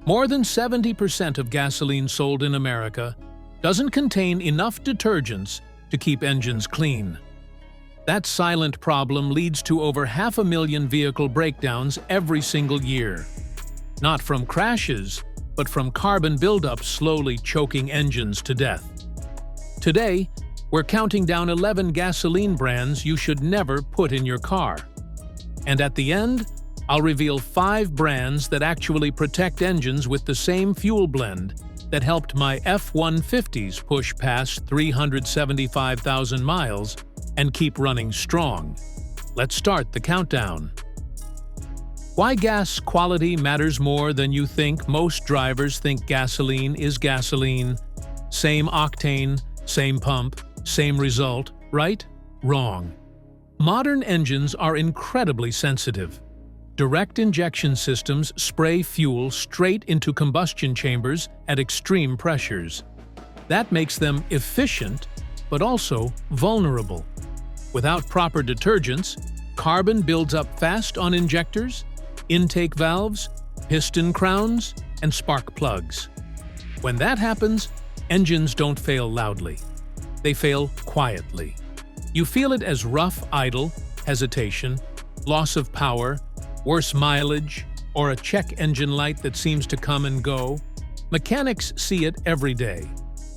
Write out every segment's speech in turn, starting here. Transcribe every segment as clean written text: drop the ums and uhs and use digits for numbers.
More than 70% of gasoline sold in America doesn't contain enough detergents to keep engines clean. That silent problem leads to over 500,000 vehicle breakdowns every single year. Not from crashes, but from carbon buildup slowly choking engines to death. Today, we're counting down 11 gasoline brands you should never put in your car. And at the end, I'll reveal 5 brands that actually protect engines with the same fuel blend that helped my F-150s push past 375,000 miles and keep running strong. Let's start the countdown. Why gas quality matters more than you think. Most drivers think gasoline is gasoline. Same octane, same pump, same result, right? Wrong. Modern engines are incredibly sensitive. Direct injection systems spray fuel straight into combustion chambers at extreme pressures. That makes them efficient, but also vulnerable. Without proper detergents, carbon builds up fast on injectors, intake valves, piston crowns, and spark plugs. When that happens, engines don't fail loudly. They fail quietly. You feel it as rough idle, hesitation, loss of power, worse mileage, or a check engine light that seems to come and go. Mechanics see it every day.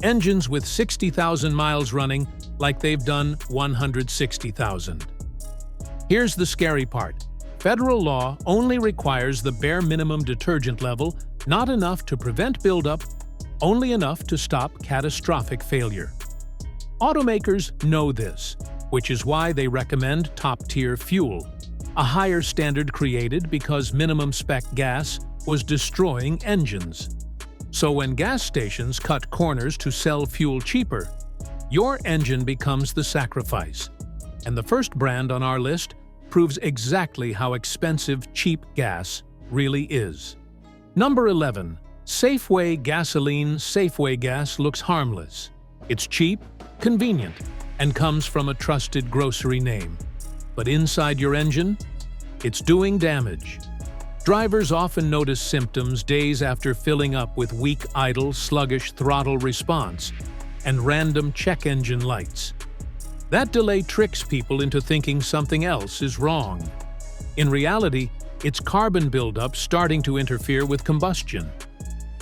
Engines with 60,000 miles running like they've done 160,000. Here's the scary part. Federal law only requires the bare minimum detergent level, not enough to prevent buildup, only enough to stop catastrophic failure. Automakers know this, which is why they recommend top-tier fuel. A higher standard created because minimum-spec gas was destroying engines. So when gas stations cut corners to sell fuel cheaper, your engine becomes the sacrifice. And the first brand on our list proves exactly how expensive cheap gas really is. Number 11. Safeway gasoline. Safeway gas looks harmless. It's cheap, convenient, and comes from a trusted grocery name. But inside your engine, it's doing damage. Drivers often notice symptoms days after filling up with weak idle, sluggish throttle response, and random check engine lights. That delay tricks people into thinking something else is wrong. In reality, it's carbon buildup starting to interfere with combustion.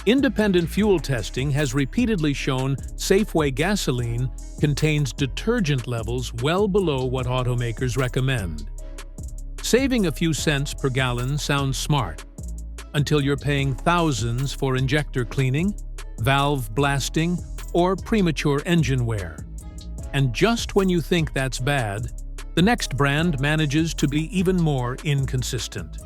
Independent fuel testing has repeatedly shown Safeway gasoline contains detergent levels well below what automakers recommend. Saving a few cents per gallon sounds smart, until you're paying thousands for injector cleaning, valve blasting, or premature engine wear. And just when you think that's bad, the next brand manages to be even more inconsistent.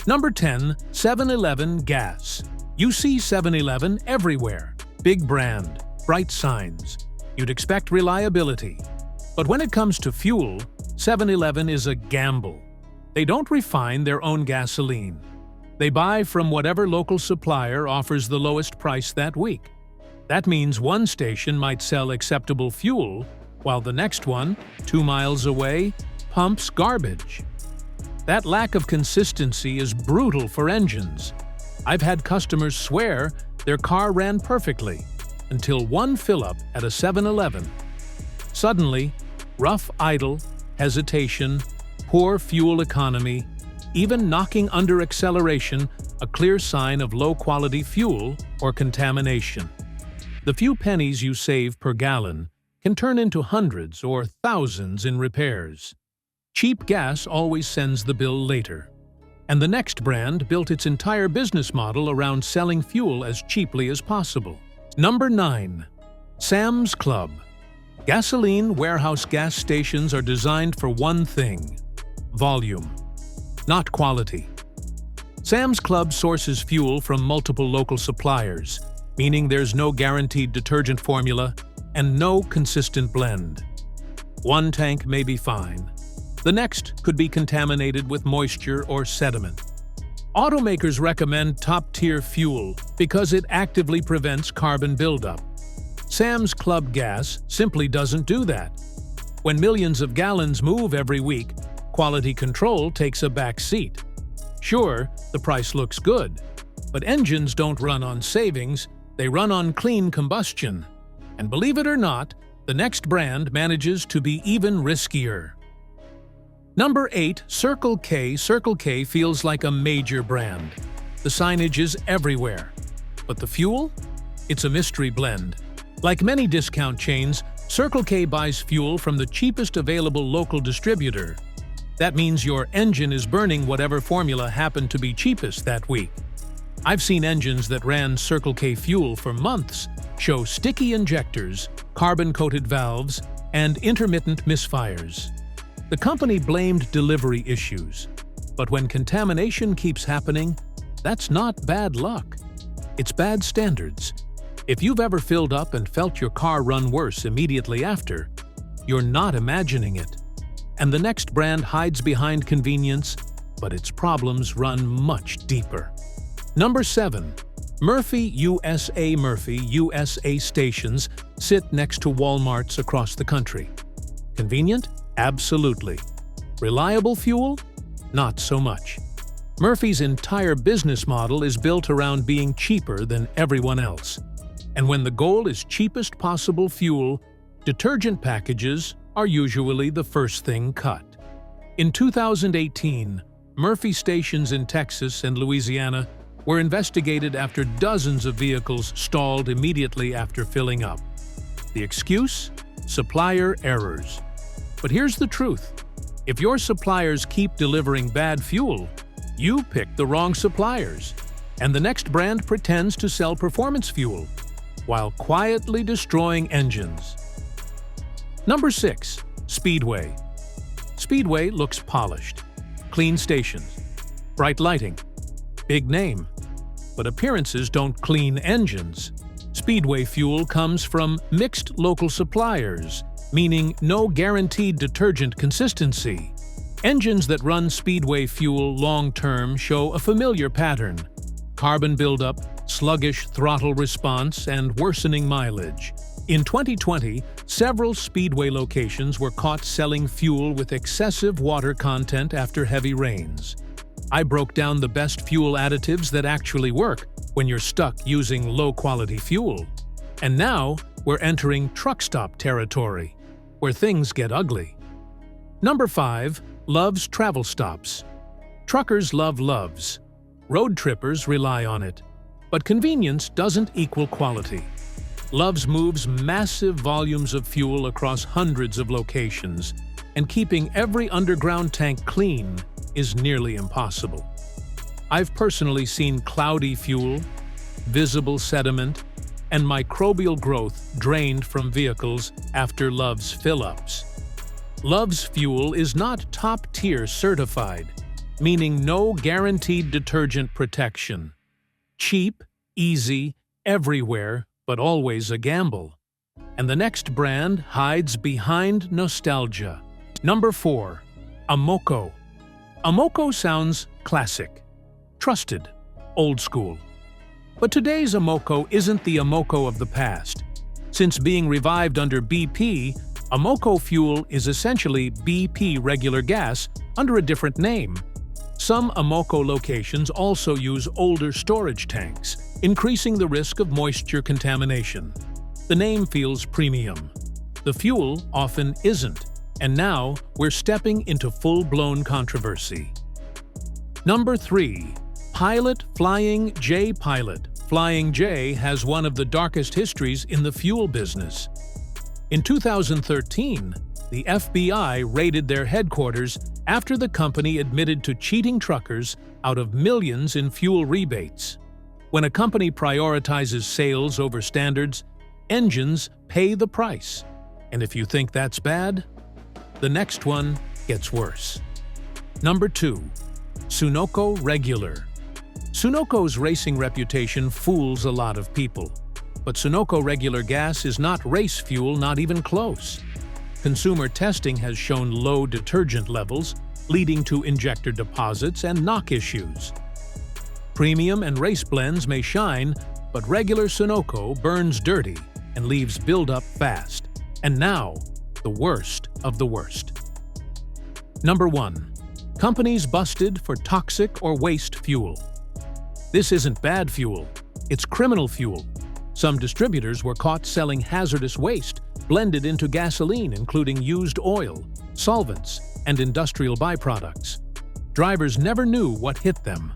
Number 10. 7-Eleven gas. You see 7-Eleven everywhere. Big brand, bright signs. You'd expect reliability. But when it comes to fuel, 7-Eleven is a gamble. They don't refine their own gasoline. They buy from whatever local supplier offers the lowest price that week. That means one station might sell acceptable fuel, while the next one, 2 miles away, pumps garbage. That lack of consistency is brutal for engines. I've had customers swear their car ran perfectly until one fill-up at a 7-Eleven. Suddenly, rough idle, hesitation, poor fuel economy, even knocking under acceleration, a clear sign of low-quality fuel or contamination. The few pennies you save per gallon can turn into hundreds or thousands in repairs. Cheap gas always sends the bill later. And the next brand built its entire business model around selling fuel as cheaply as possible. Number 9. Sam's Club. Gasoline warehouse gas stations are designed for one thing: volume, not quality. Sam's Club sources fuel from multiple local suppliers, meaning there's no guaranteed detergent formula and no consistent blend. One tank may be fine. The next could be contaminated with moisture or sediment. Automakers recommend top-tier fuel because it actively prevents carbon buildup. Sam's Club gas simply doesn't do that. When millions of gallons move every week, quality control takes a back seat. Sure, the price looks good, But engines don't run on savings, they run on clean combustion. And believe it or not, the next brand manages to be even riskier. Number 8. Circle K. Circle K feels like a major brand. The signage is everywhere. But the fuel? It's a mystery blend. Like many discount chains, Circle K buys fuel from the cheapest available local distributor. That means your engine is burning whatever formula happened to be cheapest that week. I've seen engines that ran Circle K fuel for months show sticky injectors, carbon-coated valves, and intermittent misfires. The company blamed delivery issues. But when contamination keeps happening, that's not bad luck. It's bad standards. If you've ever filled up and felt your car run worse immediately after, you're not imagining it. And the next brand hides behind convenience, but its problems run much deeper. Number 7. Murphy USA. Murphy USA stations sit next to Walmarts across the country. Convenient? Absolutely. Reliable fuel? Not so much. Murphy's entire business model is built around being cheaper than everyone else. And when the goal is cheapest possible fuel, detergent packages are usually the first thing cut. In 2018, Murphy stations in Texas and Louisiana were investigated after dozens of vehicles stalled immediately after filling up. The excuse? Supplier errors. But here's the truth. If your suppliers keep delivering bad fuel, you picked the wrong suppliers, and the next brand pretends to sell performance fuel while quietly destroying engines. Number 6. Speedway. Speedway looks polished. Clean stations. Bright lighting. Big name. But appearances don't clean engines. Speedway fuel comes from mixed local suppliers, meaning no guaranteed detergent consistency. Engines that run Speedway fuel long-term show a familiar pattern: carbon buildup, sluggish throttle response, and worsening mileage. In 2020, several Speedway locations were caught selling fuel with excessive water content after heavy rains. I broke down the best fuel additives that actually work when you're stuck using low-quality fuel. And now, we're entering truck stop territory, where things get ugly. Number 5. Love's Travel Stops. Truckers love Love's. Road trippers rely on it. But convenience doesn't equal quality. Love's moves massive volumes of fuel across hundreds of locations, and keeping every underground tank clean is nearly impossible. I've personally seen cloudy fuel, visible sediment, and microbial growth drained from vehicles after Love's fill-ups. Love's fuel is not top-tier certified, meaning no guaranteed detergent protection. Cheap, easy, everywhere, but always a gamble. And the next brand hides behind nostalgia. Number 4. Amoco. Amoco sounds classic, trusted, old school. But today's Amoco isn't the Amoco of the past. Since being revived under BP, Amoco fuel is essentially BP regular gas under a different name. Some Amoco locations also use older storage tanks, increasing the risk of moisture contamination. The name feels premium. The fuel often isn't, and now we're stepping into full-blown controversy. Number 3. Pilot Flying J. Pilot. Flying J has one of the darkest histories in the fuel business. In 2013, the FBI raided their headquarters after the company admitted to cheating truckers out of millions in fuel rebates. When a company prioritizes sales over standards, engines pay the price. And if you think that's bad, the next one gets worse. Number 2. Sunoco Regular. Sunoco's racing reputation fools a lot of people. But Sunoco Regular gas is not race fuel, not even close. Consumer testing has shown low detergent levels, leading to injector deposits and knock issues. Premium and race blends may shine, but regular Sunoco burns dirty and leaves buildup fast. And now, the worst of the worst. Number 1. Companies busted for toxic or waste fuel. This isn't bad fuel, it's criminal fuel. Some distributors were caught selling hazardous waste blended into gasoline, including used oil, solvents, and industrial byproducts. Drivers never knew what hit them.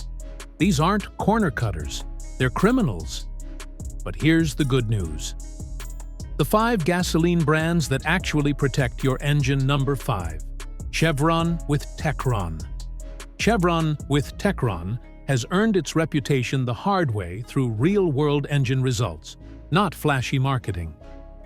These aren't corner cutters, they're criminals. But here's the good news. The 5 gasoline brands that actually protect your engine. Number 5. Chevron with Techron. Chevron with Techron has earned its reputation the hard way through real-world engine results, not flashy marketing.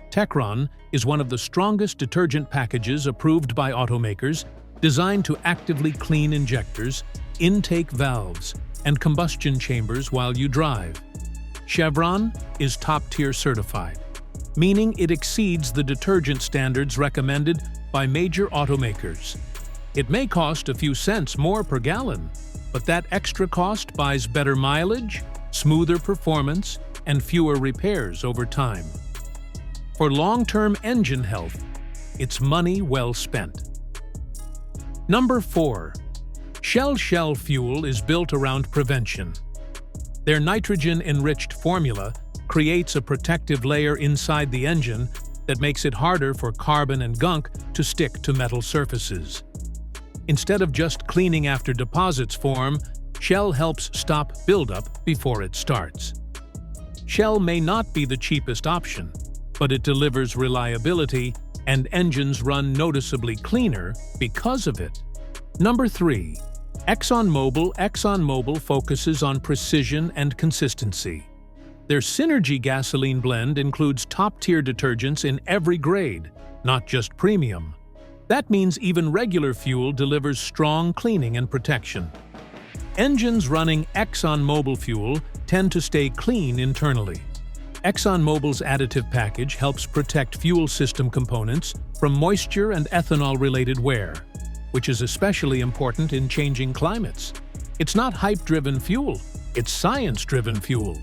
Techron is one of the strongest detergent packages approved by automakers, designed to actively clean injectors, intake valves, and combustion chambers while you drive. Chevron is top-tier certified, meaning it exceeds the detergent standards recommended by major automakers. It may cost a few cents more per gallon, but that extra cost buys better mileage, smoother performance, and fewer repairs over time. For long-term engine health, it's money well spent. Number 4. Shell fuel is built around prevention. Their nitrogen-enriched formula creates a protective layer inside the engine that makes it harder for carbon and gunk to stick to metal surfaces. Instead of just cleaning after deposits form, Shell helps stop buildup before it starts. Shell may not be the cheapest option, but it delivers reliability, and engines run noticeably cleaner because of it. Number 3. ExxonMobil focuses on precision and consistency. Their Synergy gasoline blend includes top-tier detergents in every grade, not just premium. That means even regular fuel delivers strong cleaning and protection. Engines running ExxonMobil fuel tend to stay clean internally. ExxonMobil's additive package helps protect fuel system components from moisture and ethanol-related wear, which is especially important in changing climates. It's not hype-driven fuel, it's science-driven fuel.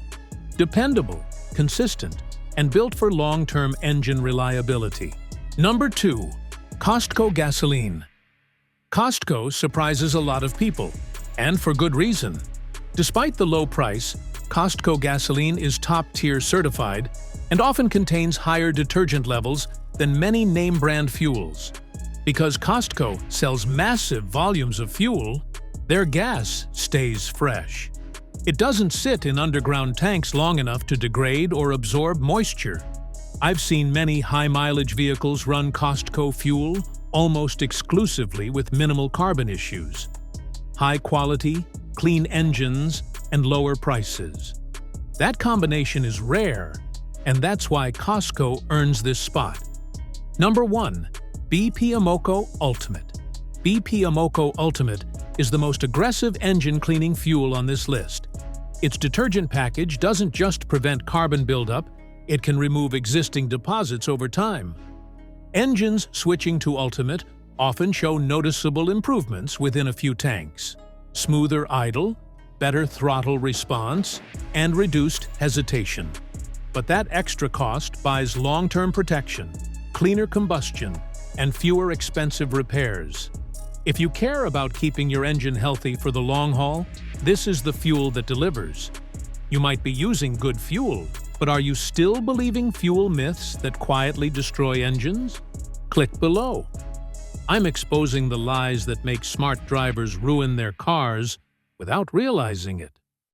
Dependable, consistent, and built for long-term engine reliability. Number 2. Costco gasoline. Costco surprises a lot of people, and for good reason. Despite the low price, Costco gasoline is top-tier certified and often contains higher detergent levels than many name-brand fuels. Because Costco sells massive volumes of fuel, their gas stays fresh. It doesn't sit in underground tanks long enough to degrade or absorb moisture. I've seen many high-mileage vehicles run Costco fuel almost exclusively with minimal carbon issues. High quality, clean engines, and lower prices. That combination is rare, and that's why Costco earns this spot. Number 1. BP Amoco Ultimate. BP Amoco Ultimate is the most aggressive engine cleaning fuel on this list. Its detergent package doesn't just prevent carbon buildup, it can remove existing deposits over time. Engines switching to Ultimate often show noticeable improvements within a few tanks. Smoother idle, better throttle response, and reduced hesitation. But that extra cost buys long-term protection, cleaner combustion, and fewer expensive repairs. If you care about keeping your engine healthy for the long haul, this is the fuel that delivers. You might be using good fuel, but are you still believing fuel myths that quietly destroy engines? Click below. I'm exposing the lies that make smart drivers ruin their cars without realizing it.